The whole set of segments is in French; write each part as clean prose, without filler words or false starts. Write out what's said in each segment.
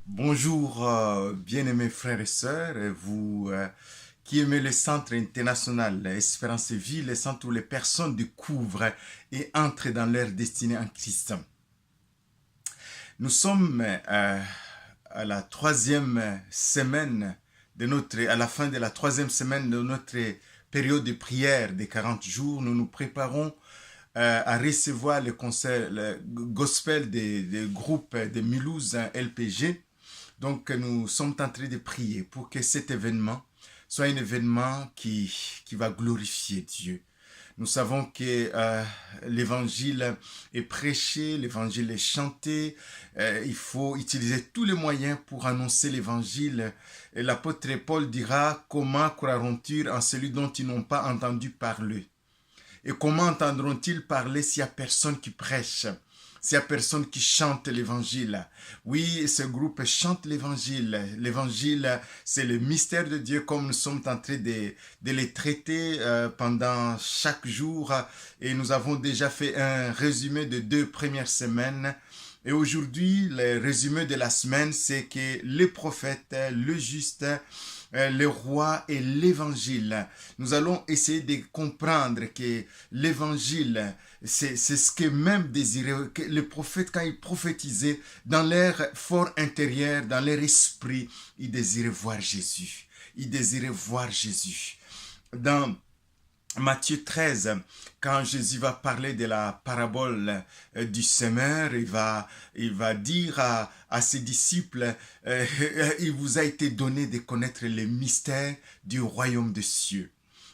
Bonjour, bien-aimés frères et sœurs, et vous qui aimez le Centre international Espérance et Vie, le centre où les personnes découvrent et entrent dans leur destinée en Christ. Nous sommes à la troisième semaine à la fin de la troisième semaine de notre période de prière des 40 jours. Nous nous préparons à recevoir le gospel des groupes de Mulhouse LPG. Donc, nous sommes en train de prier pour que cet événement soit un événement qui va glorifier Dieu. Nous savons que l'évangile est prêché, l'évangile est chanté. Il faut utiliser tous les moyens pour annoncer l'évangile. Et l'apôtre Paul dira, comment croiront-ils en celui dont ils n'ont pas entendu parler? Et comment entendront-ils parler s'il n'y a personne qui prêche? S'il n'y a personne qui chante l'évangile? Oui, ce groupe chante l'évangile. L'évangile, c'est le mystère de Dieu comme nous sommes en train de les traiter pendant chaque jour. Et nous avons déjà fait un résumé de 2 premières semaines. Et aujourd'hui, le résumé de la semaine, c'est que le prophète, le juste, le roi et l'évangile. Nous allons essayer de comprendre que l'évangile, c'est ce que même désirait, que les prophètes, quand ils prophétisaient, dans leur fort intérieur, dans leur esprit, ils désiraient voir Jésus. Ils désiraient voir Jésus. Dans Matthieu 13, quand Jésus va parler de la parabole du semeur, il va dire à ses disciples, il vous a été donné de connaître les mystères du royaume des cieux.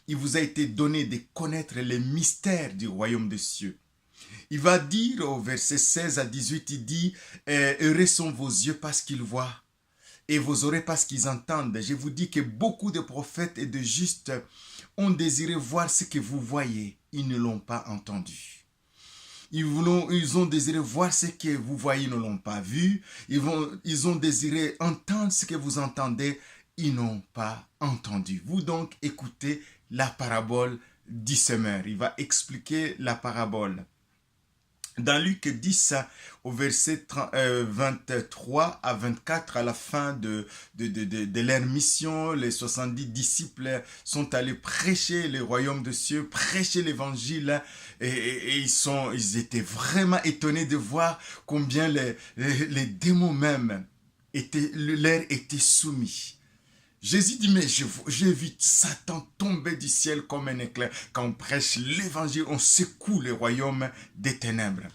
Il vous a été donné de connaître les mystères du royaume des cieux. Il va dire au verset 16 à 18, il dit, heureux sont vos yeux parce qu'ils voient et vos oreilles parce qu'ils entendent. Je vous dis que beaucoup de prophètes et de justes ont désiré voir ce que vous voyez. Ils ne l'ont pas entendu. Ils ont désiré voir ce que vous voyez, ils ne l'ont pas vu. Ils ont désiré entendre ce que vous entendez, ils n'ont pas entendu. Vous donc écoutez la parabole du semeur. Il va expliquer la parabole. Dans Luc 10, au verset 23 à 24, à la fin de leur mission, les 70 disciples sont allés prêcher le royaume de cieux, prêcher l'évangile, et ils étaient vraiment étonnés de voir combien les démons même leur étaient soumis. Jésus dit, mais j'ai vu Satan tomber du ciel comme un éclair. Quand on prêche l'évangile, on secoue le royaume des ténèbres.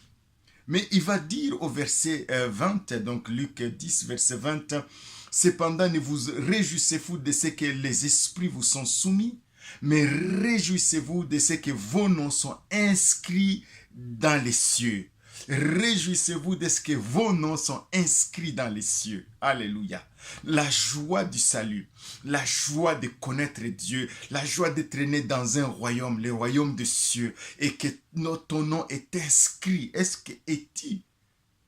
Mais il va dire au verset 20, donc Luc 10, verset 20, cependant ne vous réjouissez-vous de ce que les esprits vous sont soumis, mais réjouissez-vous de ce que vos noms sont inscrits dans les cieux. Réjouissez-vous de ce que vos noms sont inscrits dans les cieux. Alléluia. La joie du salut, la joie de connaître Dieu, la joie d'être né dans un royaume, le royaume des cieux, et que ton nom est inscrit. Est-ce que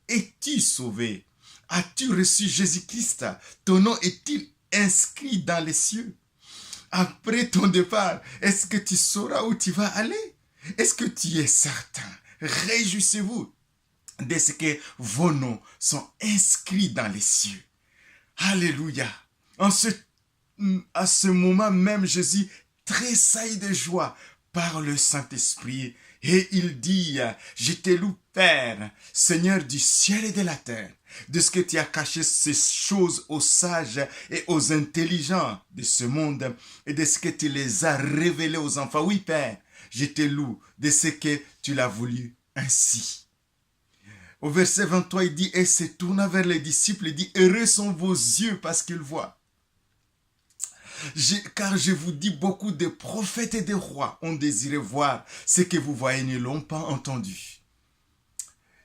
es-tu sauvé? As-tu reçu Jésus-Christ? Ton nom est-il inscrit dans les cieux? Après ton départ, est-ce que tu sauras où tu vas aller? Est-ce que tu es certain? Réjouissez-vous de ce que vos noms sont inscrits dans les cieux. Alléluia. À ce moment même, Jésus tressaille de joie par le Saint-Esprit et il dit, je te loue Père, Seigneur du ciel et de la terre, de ce que tu as caché ces choses aux sages et aux intelligents de ce monde et de ce que tu les as révélées aux enfants. Oui Père, je te loue de ce que tu l'as voulu ainsi. Au verset 23, il dit, et se tourna vers les disciples, il dit, heureux sont vos yeux parce qu'ils voient. Car je vous dis, beaucoup de prophètes et de rois ont désiré voir ce que vous voyez, ne l'ont pas entendu.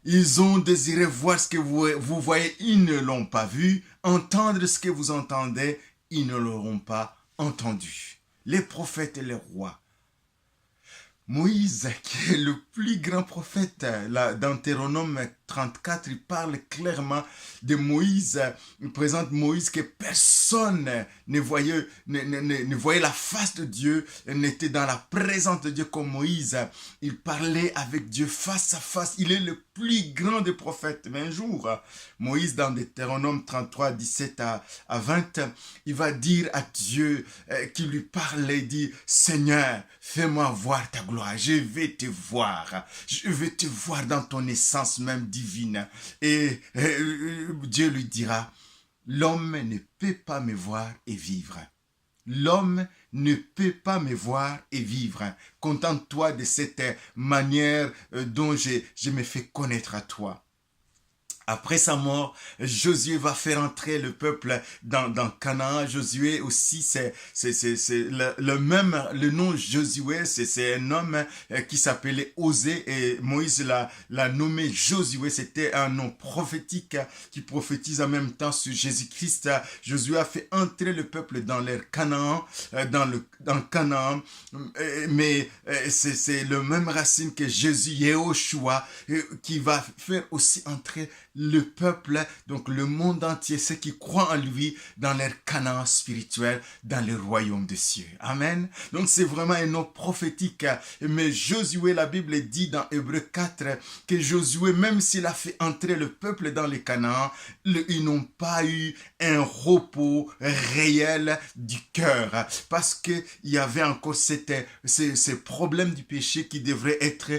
Ils ont désiré voir ce que vous voyez, ils ne l'ont pas vu. Entendre ce que vous entendez, ils ne l'auront pas entendu. Les prophètes et les rois. Moïse, qui est le plus grand prophète, dans Deutéronome 34, il parle clairement de Moïse. Il présente Moïse que personne ne voyait la face de Dieu, n'était dans la présence de Dieu comme Moïse. Il parlait avec Dieu face à face. Il est le plus grand des prophètes. Mais un jour, Moïse, dans Deutéronome 33, 17 à 20, il va dire à Dieu qui lui parlait, il dit, Seigneur, fais-moi voir ta gloire. Je vais te voir. Je vais te voir dans ton essence même divine. Et Dieu lui dira, l'homme ne peut pas me voir et vivre. L'homme ne peut pas me voir et vivre. Contente-toi de cette manière dont je me fais connaître à toi. Après sa mort, Josué va faire entrer le peuple dans Canaan. Josué aussi, c'est le nom Josué, c'est un homme qui s'appelait Osée et Moïse l'a nommé Josué. C'était un nom prophétique qui prophétise en même temps sur Jésus-Christ. Josué a fait entrer le peuple dans l'air Canaan, dans Canaan, mais c'est le même racine que Jésus, Yehoshua, qui va faire aussi entrer le peuple, donc le monde entier, ceux qui croient en lui, dans leur Canaan spirituel, dans le royaume des cieux. Amen. Donc c'est vraiment un nom prophétique. Mais Josué, la Bible dit dans Hébreux 4 que Josué, même s'il a fait entrer le peuple dans le Canaan, ils n'ont pas eu un repos réel du cœur, parce qu'il y avait encore ces problèmes du péché qui devraient être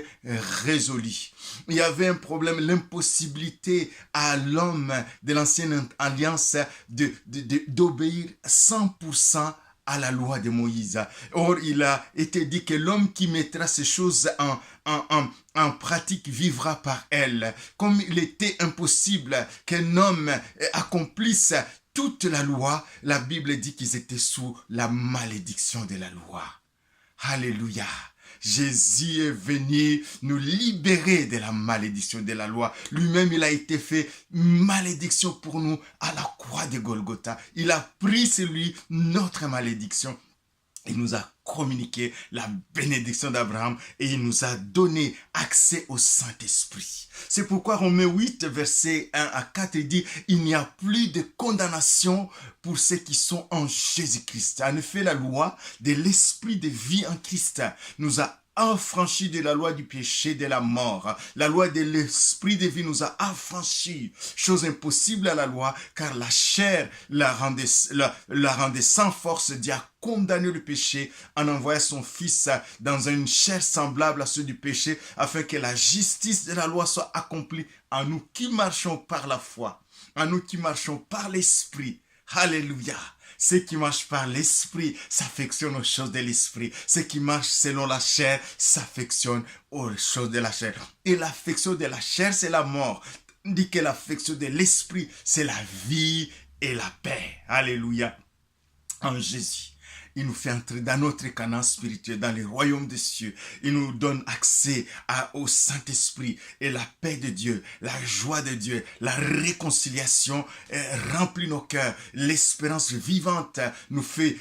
résolus. Il y avait un problème, l'impossibilité à l'homme de l'ancienne alliance d'obéir 100% à la loi de Moïse. Or, il a été dit que l'homme qui mettra ces choses en pratique vivra par elles. Comme il était impossible qu'un homme accomplisse toute la loi, la Bible dit qu'ils étaient sous la malédiction de la loi. Alléluia. Jésus est venu nous libérer de la malédiction de la loi. Lui-même, il a été fait malédiction pour nous à la croix de Golgotha. Il a pris sur lui notre malédiction. Il nous a communiqué la bénédiction d'Abraham et il nous a donné accès au Saint-Esprit. C'est pourquoi Romains 8, versets 1 à 4, il dit « Il n'y a plus de condamnation pour ceux qui sont en Jésus-Christ. » En effet, la loi de l'Esprit de vie en Christ nous a affranchis de la loi du péché, de la mort. La loi de l'esprit de vie nous a affranchis. Chose impossible à la loi, car la chair la rendait sans force. Dieu a condamné le péché en envoyant son Fils dans une chair semblable à ceux du péché, afin que la justice de la loi soit accomplie en nous qui marchons par la foi, en nous qui marchons par l'esprit. Alléluia. Ceux qui marchent par l'esprit s'affectionnent aux choses de l'esprit. Ceux qui marchent selon la chair s'affectionnent aux choses de la chair. Et l'affection de la chair, c'est la mort. Tandis que l'affection de l'esprit, c'est la vie et la paix. Alléluia. En Jésus. Il nous fait entrer dans notre Canaan spirituel, dans le royaume des cieux. Il nous donne accès au Saint-Esprit et la paix de Dieu, la joie de Dieu, la réconciliation remplit nos cœurs. L'espérance vivante nous fait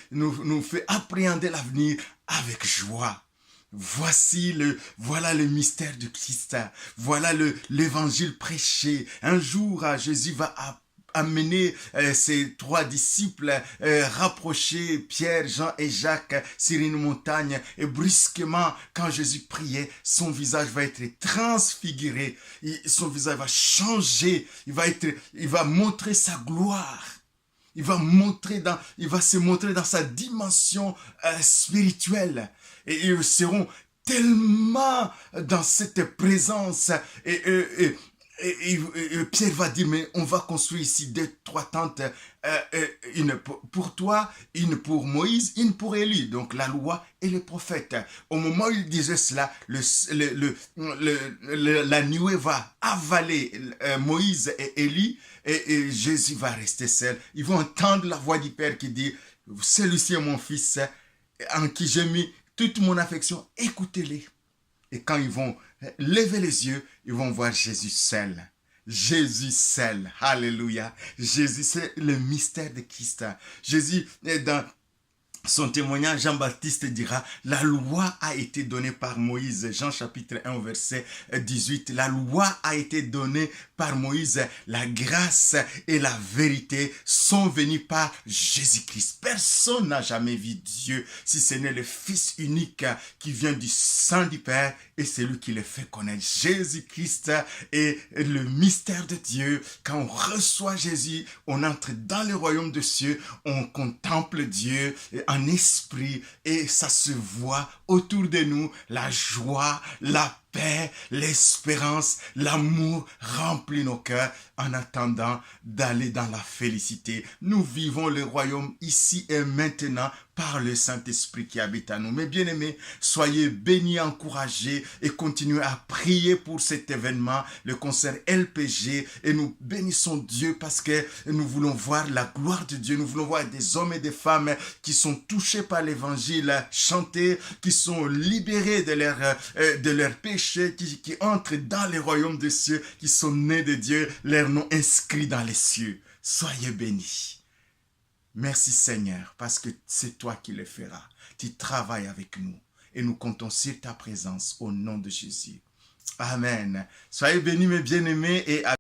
appréhender l'avenir avec joie. Voilà le mystère du Christ. Voilà l'évangile prêché. Un jour, Jésus va amener ses trois disciples, rapprocher Pierre, Jean et Jacques sur une montagne, et brusquement, quand Jésus priait, son visage va être transfiguré, son visage va changer, il va montrer sa gloire. Il va se montrer dans sa dimension spirituelle, et ils seront tellement dans cette présence, et Pierre va dire, mais on va construire ici 2-3 tentes, une pour toi, une pour Moïse, une pour Élie, donc la loi et les prophètes. Au moment où il disait cela, la nuée va avaler Moïse et Élie, et Jésus va rester seul. Ils vont entendre la voix du Père qui dit, celui-ci est mon fils, en qui j'ai mis toute mon affection, écoutez-les. Et quand ils vont lever les yeux, ils vont voir Jésus seul. Jésus seul. Alléluia. Jésus, c'est le mystère de Christ. Jésus, son témoignage, Jean-Baptiste dira, la loi a été donnée par Moïse. Jean chapitre 1, verset 18. La loi a été donnée par Moïse. La grâce et la vérité sont venues par Jésus-Christ. Personne n'a jamais vu Dieu si ce n'est le Fils unique qui vient du sein du Père et c'est lui qui le fait connaître. Jésus-Christ est le mystère de Dieu. Quand on reçoit Jésus, on entre dans le royaume des cieux, on contemple Dieu en esprit et ça se voit autour de nous, la joie, la paix, l'espérance, l'amour remplit nos cœurs en attendant d'aller dans la félicité. Nous vivons le royaume ici et maintenant par le Saint-Esprit qui habite à nous. Mes bien-aimés, soyez bénis, encouragés et continuez à prier pour cet événement, le concert LPG, et nous bénissons Dieu parce que nous voulons voir la gloire de Dieu. Nous voulons voir des hommes et des femmes qui sont touchés par l'évangile, chanter, qui sont libérés de leur péché, qui entrent dans le royaume des cieux, qui sont nés de Dieu, leur nom inscrit dans les cieux. Soyez bénis. Merci Seigneur, parce que c'est toi qui le feras. Tu travailles avec nous et nous comptons sur ta présence au nom de Jésus. Amen. Soyez bénis mes bien-aimés et à